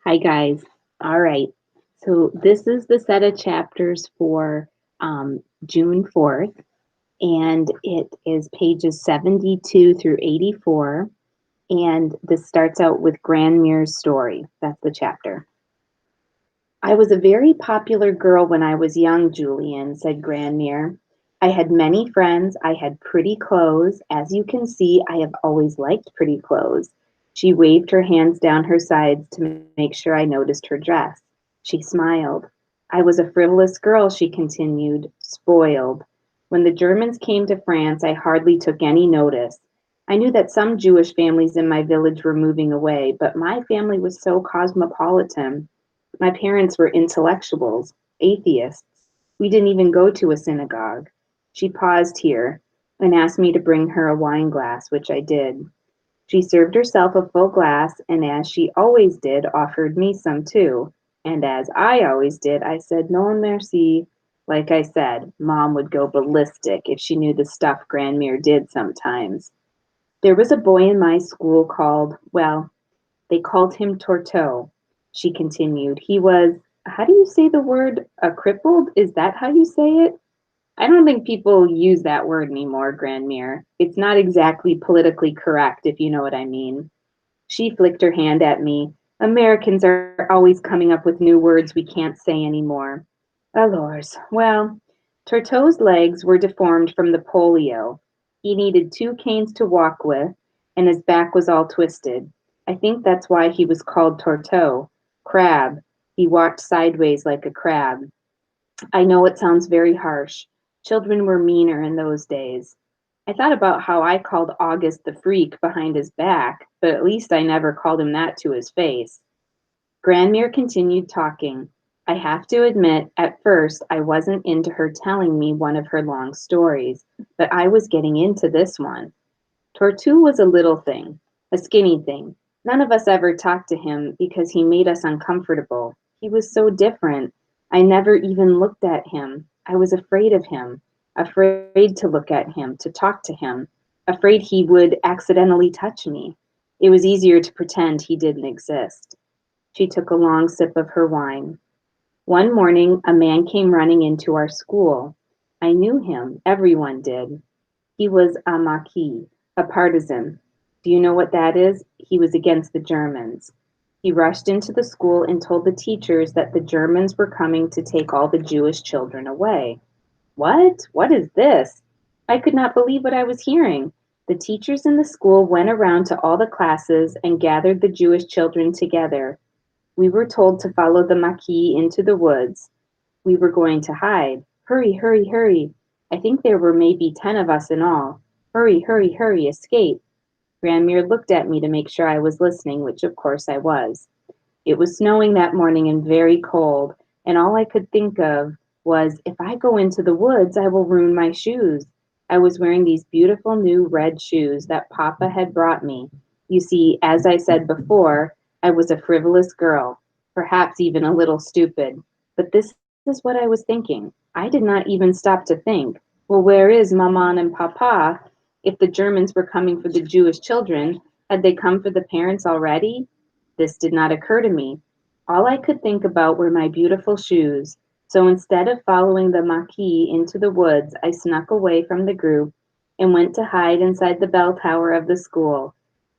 Hi, guys. All right. So this is the set of chapters for June 4th, and it is pages 72 through 84. And this starts out with Grandmere's story. That's the chapter. I was a very popular girl when I was young, Julian, said Grandmere. I had many friends. I had pretty clothes. As you can see, I have always liked pretty clothes. She waved her hands down her sides to make sure I noticed her dress. She smiled. I was a frivolous girl, she continued, spoiled. When the Germans came to France, I hardly took any notice. I knew that some Jewish families in my village were moving away, but my family was so cosmopolitan. My parents were intellectuals, atheists. We didn't even go to a synagogue. She paused here and asked me to bring her a wine glass, which I did. She served herself a full glass, and as she always did, offered me some too. And as I always did, I said, "Non, merci." Like I said, Mom would go ballistic if she knew the stuff Grandmere did sometimes. There was a boy in my school called, well, they called him Torto, she continued. He was, how do you say the word, crippled? Is that how you say it? I don't think people use that word anymore, Grandmere. It's not exactly politically correct, if you know what I mean. She flicked her hand at me. Americans are always coming up with new words we can't say anymore. Alors, well, Torto's legs were deformed from the polio. He needed two canes to walk with, and his back was all twisted. I think that's why he was called Torto. Crab. He walked sideways like a crab. I know it sounds very harsh. Children were meaner in those days. I thought about how I called August the freak behind his back, but at least I never called him that to his face. Grandmere continued talking. I have to admit, at first, I wasn't into her telling me one of her long stories, but I was getting into this one. Tortu was a little thing, a skinny thing. None of us ever talked to him because he made us uncomfortable. He was so different. I never even looked at him. I was afraid of him, afraid to look at him, to talk to him, afraid he would accidentally touch me. It was easier to pretend he didn't exist. She took a long sip of her wine. One morning, a man came running into our school. I knew him. Everyone did. He was a Maquis, a partisan. Do you know what that is? He was against the Germans. He rushed into the school and told the teachers that the Germans were coming to take all the Jewish children away. What? What is this? I could not believe what I was hearing. The teachers in the school went around to all the classes and gathered the Jewish children together. We were told to follow the Maquis into the woods. We were going to hide. Hurry, hurry, hurry. I think there were maybe 10 of us in all. Hurry, hurry, hurry, escape. Grandmere looked at me to make sure I was listening, which of course I was. It was snowing that morning and very cold, and all I could think of was, if I go into the woods, I will ruin my shoes. I was wearing these beautiful new red shoes that Papa had brought me. You see, as I said before, I was a frivolous girl, perhaps even a little stupid. But this is what I was thinking. I did not even stop to think, well, where is Maman and Papa? If the Germans were coming for the Jewish children, had they come for the parents already? This did not occur to me. All I could think about were my beautiful shoes. So instead of following the Maquis into the woods, I snuck away from the group and went to hide inside the bell tower of the school.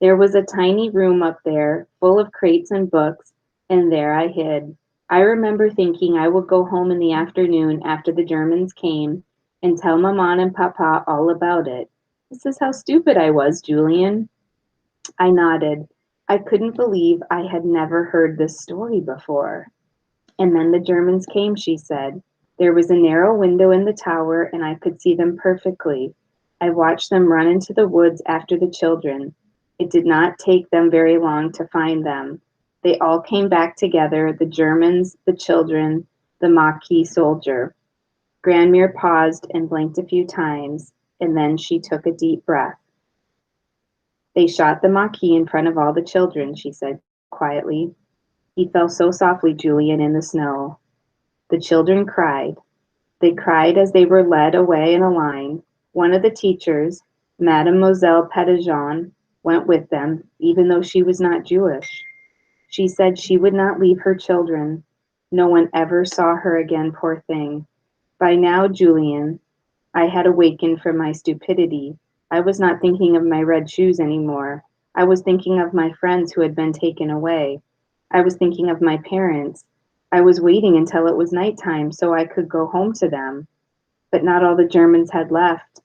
There was a tiny room up there, full of crates and books, and there I hid. I remember thinking I would go home in the afternoon after the Germans came and tell Maman and Papa all about it. This is how stupid I was, Julian. I nodded. I couldn't believe I had never heard this story before. And then the Germans came, she said. There was a narrow window in the tower, and I could see them perfectly. I watched them run into the woods after the children. It did not take them very long to find them. They all came back together, the Germans, the children, the Maquis soldier. Grandmere paused and blinked a few times, and then she took a deep breath. They shot the Maquis in front of all the children, she said quietly. He fell so softly, Julian, in the snow. The children cried. They cried as they were led away in a line. One of the teachers, Mademoiselle Petitjean, went with them, even though she was not Jewish. She said she would not leave her children. No one ever saw her again, poor thing. By now, Julian, I had awakened from my stupidity. I was not thinking of my red shoes anymore. I was thinking of my friends who had been taken away. I was thinking of my parents. I was waiting until it was nighttime so I could go home to them. But not all the Germans had left.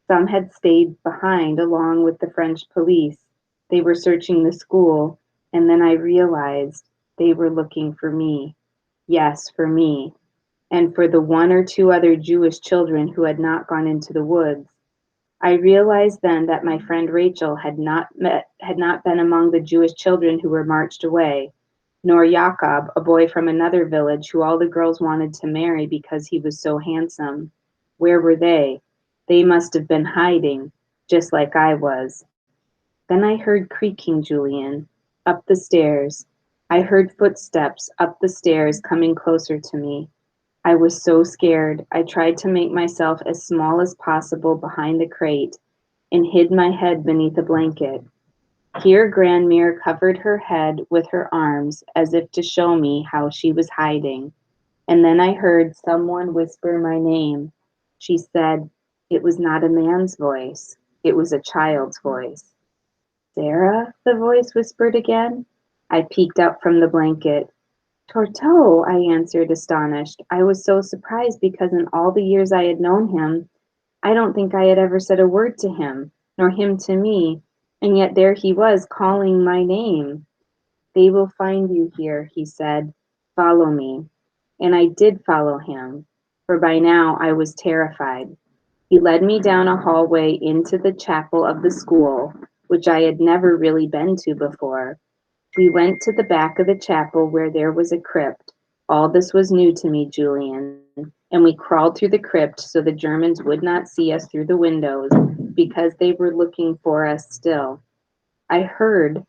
Some had stayed behind along with the French police. They were searching the school, and then I realized they were looking for me. Yes, for me, and for the one or two other Jewish children who had not gone into the woods. I realized then that my friend Rachel had not been among the Jewish children who were marched away, nor Jakob, a boy from another village who all the girls wanted to marry because he was so handsome. Where were they? They must have been hiding, just like I was. Then I heard creaking, Julian, up the stairs. I heard footsteps up the stairs coming closer to me. I was so scared. I tried to make myself as small as possible behind the crate and hid my head beneath a blanket. Here Grandmere covered her head with her arms as if to show me how she was hiding. And then I heard someone whisper my name. She said, it was not a man's voice. It was a child's voice. Sarah, the voice whispered again. I peeked up from the blanket. Torto, I answered, astonished. I was so surprised because in all the years I had known him, I don't think I had ever said a word to him, nor him to me, and yet there he was calling my name. They will find you here, he said. Follow me. And I did follow him, for by now I was terrified. He led me down a hallway into the chapel of the school, which I had never really been to before. We went to the back of the chapel where there was a crypt. All this was new to me, Julian, and we crawled through the crypt so the Germans would not see us through the windows because they were looking for us still. I heard,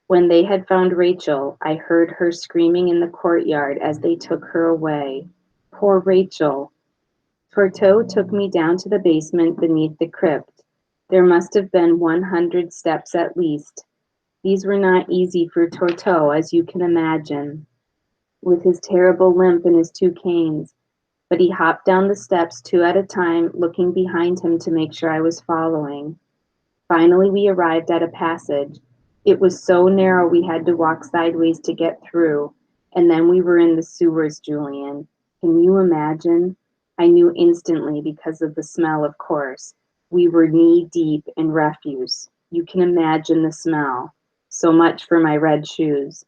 when they had found Rachel, I heard her screaming in the courtyard as they took her away. Poor Rachel. Torto took me down to the basement beneath the crypt. There must have been 100 steps at least. These were not easy for Torto, as you can imagine, with his terrible limp and his two canes, but he hopped down the steps two at a time, looking behind him to make sure I was following. Finally, we arrived at a passage. It was so narrow we had to walk sideways to get through, and then we were in the sewers, Julian. Can you imagine? I knew instantly because of the smell, of course. We were knee-deep in refuse. You can imagine the smell. So much for my red shoes.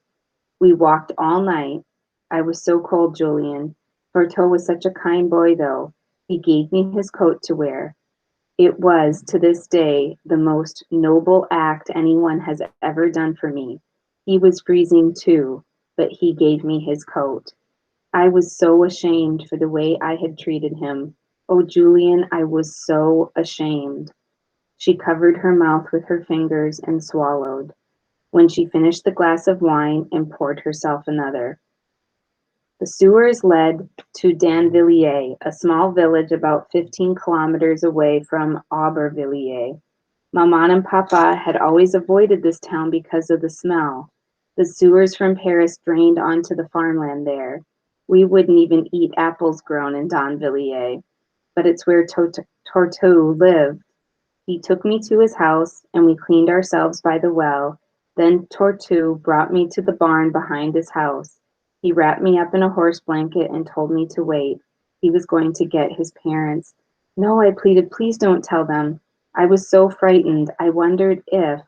We walked all night. I was so cold, Julian. Torto was such a kind boy, though. He gave me his coat to wear. It was, to this day, the most noble act anyone has ever done for me. He was freezing too, but he gave me his coat. I was so ashamed for the way I had treated him. Oh, Julian, I was so ashamed. She covered her mouth with her fingers and swallowed, when she finished the glass of wine and poured herself another. The sewers led to Danvillier, a small village about 15 kilometers away from Aubervilliers. Maman and Papa had always avoided this town because of the smell. The sewers from Paris drained onto the farmland there. We wouldn't even eat apples grown in Danvillier, but it's where Torto lived. He took me to his house, and we cleaned ourselves by the well. Then Torto brought me to the barn behind his house. He wrapped me up in a horse blanket and told me to wait. He was going to get his parents. No, I pleaded, please don't tell them. I was so frightened. I wondered if,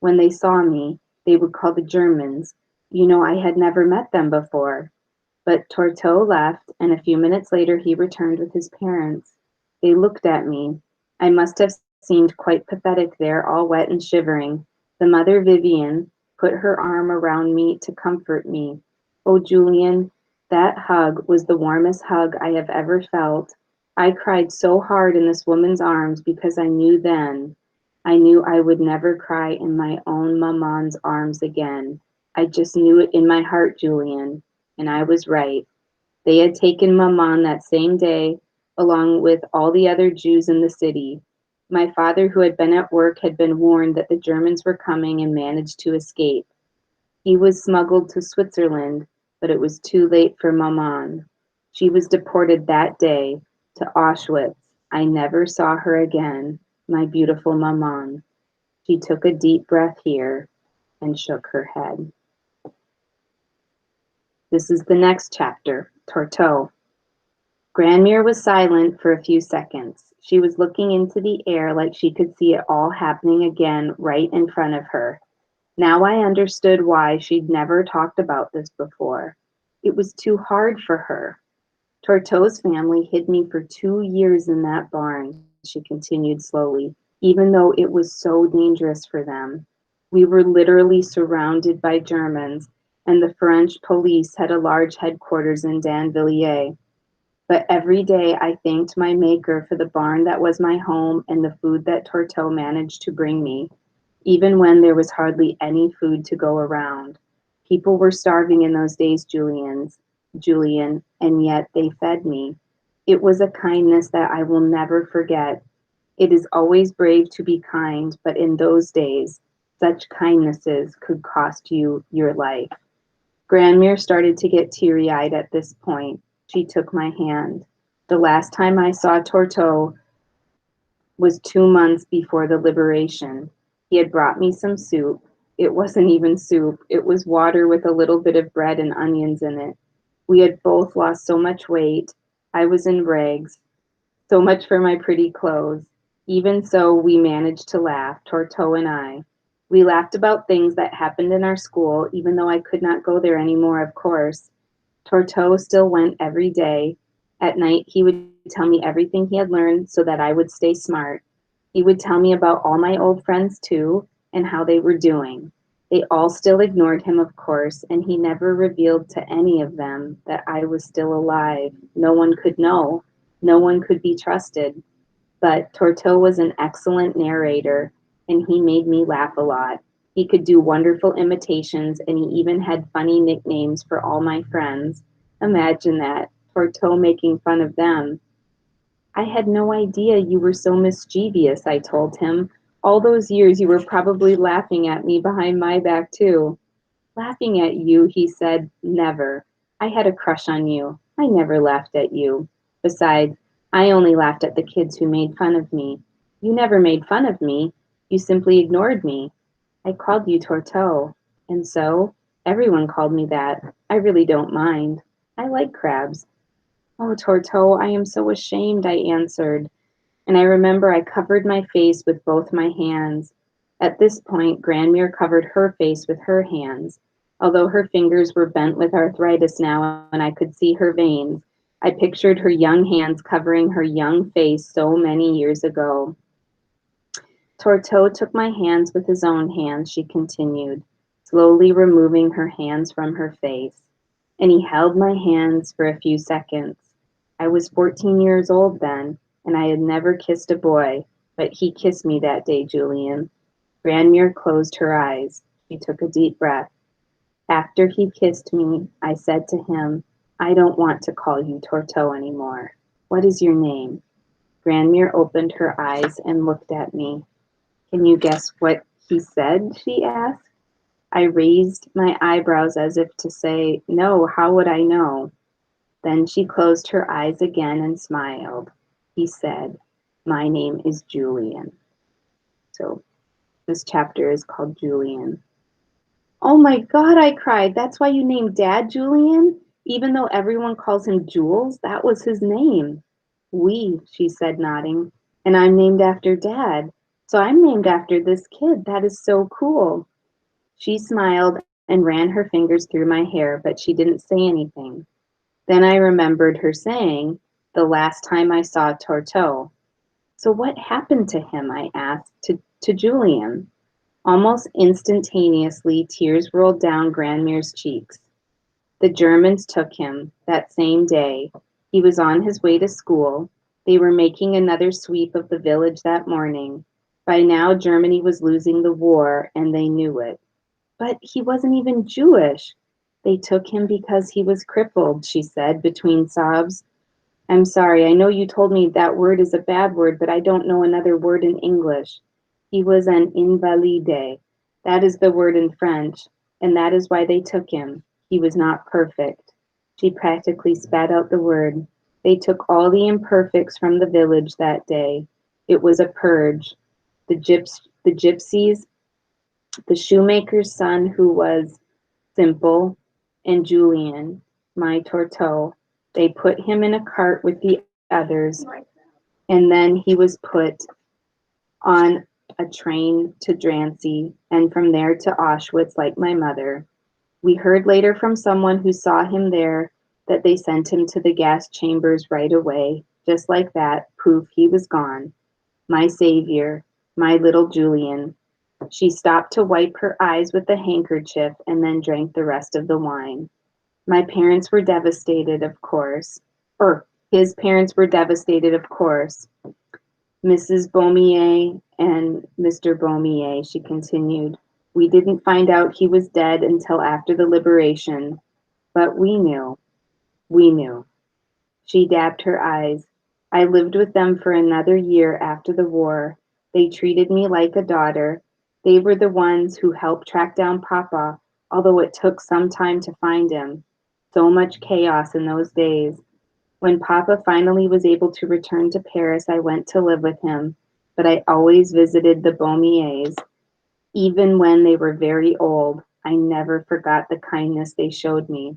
when they saw me, they would call the Germans. You know, I had never met them before. But Torto left, and a few minutes later he returned with his parents. They looked at me. I must have seemed quite pathetic there, all wet and shivering. The mother, Vivian, put her arm around me to comfort me. Oh, Julian, that hug was the warmest hug I have ever felt. I cried so hard in this woman's arms because I knew then, I knew I would never cry in my own maman's arms again. I just knew it in my heart, Julian, and I was right. They had taken maman that same day, along with all the other Jews in the city. My father, who had been at work, had been warned that the Germans were coming and managed to escape. He was smuggled to Switzerland, but it was too late for Maman. She was deported that day to Auschwitz. I never saw her again, my beautiful Maman. She took a deep breath here and shook her head. This is the next chapter, Torto. Grandmere was silent for a few seconds. She was looking into the air like she could see it all happening again right in front of her. Now I understood why she'd never talked about this before. It was too hard for her. Torto's family hid me for 2 years in that barn, she continued slowly, even though it was so dangerous for them. We were literally surrounded by Germans, and the French police had a large headquarters in Danvillier. But every day I thanked my maker for the barn that was my home and the food that Torto managed to bring me, even when there was hardly any food to go around. People were starving in those days, Julian, and yet they fed me. It was a kindness that I will never forget. It is always brave to be kind, but in those days, such kindnesses could cost you your life. Grandmere started to get teary-eyed at this point. She took my hand. The last time I saw Torto was 2 months before the liberation. He had brought me some soup. It wasn't even soup. It was water with a little bit of bread and onions in it. We had both lost so much weight. I was in rags. So much for my pretty clothes. Even so, we managed to laugh, Torto and I. We laughed about things that happened in our school, even though I could not go there anymore, of course. Torto still went every day. At night, he would tell me everything he had learned so that I would stay smart. He would tell me about all my old friends, too, and how they were doing. They all still ignored him, of course, and he never revealed to any of them that I was still alive. No one could know. No one could be trusted. But Torto was an excellent narrator, and he made me laugh a lot. He could do wonderful imitations, and he even had funny nicknames for all my friends. Imagine that, Torto making fun of them. I had no idea you were so mischievous, I told him. All those years you were probably laughing at me behind my back, too. Laughing at you, he said, never. I had a crush on you. I never laughed at you. Besides, I only laughed at the kids who made fun of me. You never made fun of me. You simply ignored me. I called you Torto. And so, everyone called me that. I really don't mind. I like crabs. Oh, Torto, I am so ashamed, I answered. And I remember I covered my face with both my hands. At this point, Grandmere covered her face with her hands. Although her fingers were bent with arthritis now and I could see her veins, I pictured her young hands covering her young face so many years ago. Torto took my hands with his own hands, she continued, slowly removing her hands from her face. And he held my hands for a few seconds. I was 14 years old then, and I had never kissed a boy, but he kissed me that day, Julian. Grandmere closed her eyes. She took a deep breath. After he kissed me, I said to him, I don't want to call you Torto anymore. What is your name? Grandmere opened her eyes and looked at me. Can you guess what he said? She asked. I raised my eyebrows as if to say, no, how would I know? Then she closed her eyes again and smiled. He said, my name is Julian. So this chapter is called Julian. Oh my God, I cried. That's why you named Dad Julian? Even though everyone calls him Jules, that was his name. Oui, she said, nodding. And I'm named after Dad. So I'm named after this kid. That is so cool. She smiled and ran her fingers through my hair, but she didn't say anything. Then I remembered her saying, the last time I saw Torto. So what happened to him, I asked, to Julian? Almost instantaneously, tears rolled down Grandmere's cheeks. The Germans took him that same day. He was on his way to school. They were making another sweep of the village that morning. By now, Germany was losing the war, and they knew it. But he wasn't even Jewish. They took him because he was crippled, she said between sobs. I'm sorry, I know you told me that word is a bad word, but I don't know another word in English. He was an invalide. That is the word in French. and that is why they took him. He was not perfect. She practically spat out the word. They took all the imperfects from the village that day. It was a purge. The gypsies, the shoemaker's son who was simple, and Julian, my Torto. They put him in a cart with the others, and then he was put on a train to Drancy, and from there to Auschwitz like my mother. We heard later from someone who saw him there that they sent him to the gas chambers right away. Just like that, proof he was gone. My savior, my little Julian. She stopped to wipe her eyes with a handkerchief and then drank the rest of the wine. My parents were devastated, of course. Or his parents were devastated, of course. Mrs. Beaumier and Mr. Beaumier, she continued. We didn't find out he was dead until after the liberation, but we knew. We knew. She dabbed her eyes. I lived with them for another year after the war. They treated me like a daughter. They were the ones who helped track down Papa, although it took some time to find him. So much chaos in those days. When Papa finally was able to return to Paris, I went to live with him, but I always visited the Beaumiers. Even when they were very old, I never forgot the kindness they showed me.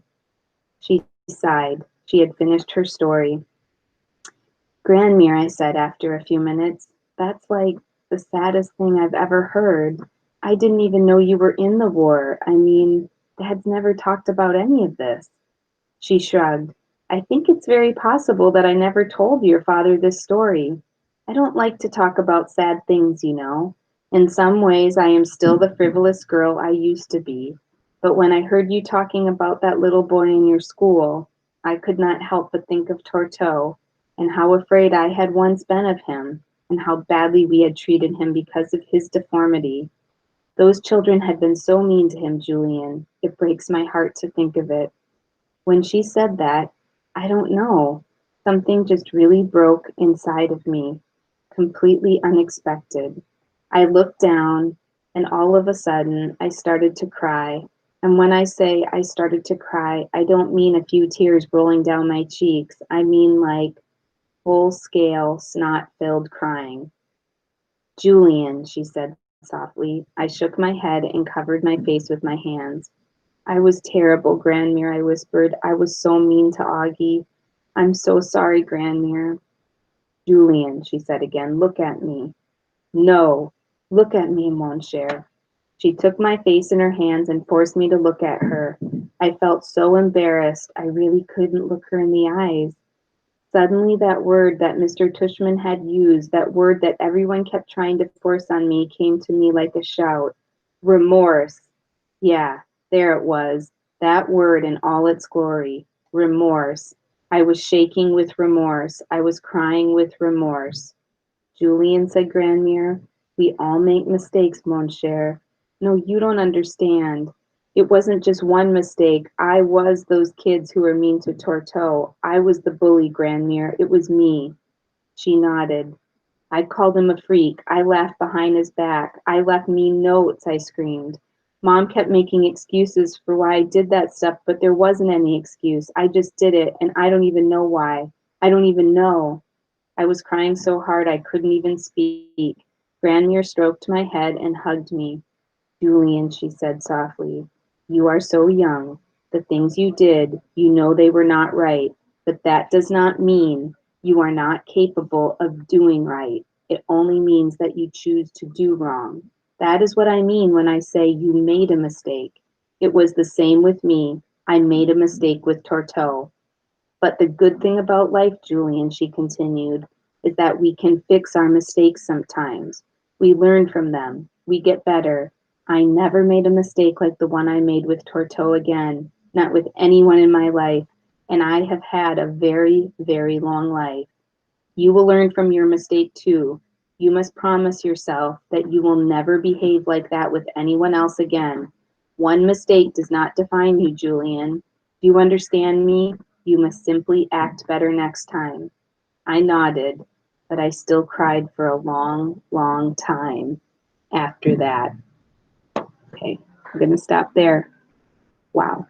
She sighed. She had finished her story. Grandmere, I said after a few minutes, that's like the saddest thing I've ever heard. I didn't even know you were in the war. I mean, Dad's never talked about any of this. She shrugged. I think it's very possible that I never told your father this story. I don't like to talk about sad things, you know. In some ways, I am still the frivolous girl I used to be. But when I heard you talking about that little boy in your school, I could not help but think of Torto and how afraid I had once been of him and how badly we had treated him because of his deformity. Those children had been so mean to him, Julian. It breaks my heart to think of it. When she said that, I don't know, something just really broke inside of me, completely unexpected. I looked down, and all of a sudden, I started to cry. And when I say I started to cry, I don't mean a few tears rolling down my cheeks. I mean like full-scale, snot-filled crying. Julian, she said softly. I shook my head and covered my face with my hands. I was terrible, Grandmere, I whispered. I was so mean to Augie. I'm so sorry, Grandmere. Julian, she said again, look at me. No, look at me, mon cher. She took my face in her hands and forced me to look at her. I felt so embarrassed, I really couldn't look her in the eyes. Suddenly that word that Mr. Tushman had used, that word that everyone kept trying to force on me, came to me like a shout. Remorse. Yeah, there it was. That word in all its glory. Remorse. I was shaking with remorse. I was crying with remorse. Julian, said Grandmere, we all make mistakes, mon cher. No, you don't understand. It wasn't just one mistake. I was those kids who were mean to Torto. I was the bully, Grandmere. It was me. She nodded. I called him a freak. I laughed behind his back. I left mean notes, I screamed. Mom kept making excuses for why I did that stuff, but there wasn't any excuse. I just did it, and I don't even know why. I don't even know. I was crying so hard I couldn't even speak. Grandmere stroked my head and hugged me. Julian, she said softly, you are so young. The things you did, you know they were not right, but that does not mean you are not capable of doing right. It only means that you choose to do wrong. That is what I mean when I say you made a mistake. It was the same with me. I made a mistake with Torto. But the good thing about life, Julian, she continued, is that we can fix our mistakes sometimes. We learn from them. We get better. I never made a mistake like the one I made with Torto again, not with anyone in my life, and I have had a very, very long life. You will learn from your mistake too. You must promise yourself that you will never behave like that with anyone else again. One mistake does not define you, Julian. Do you understand me? You must simply act better next time. I nodded, but I still cried for a long, long time after that. Okay, I'm going to stop there. Wow.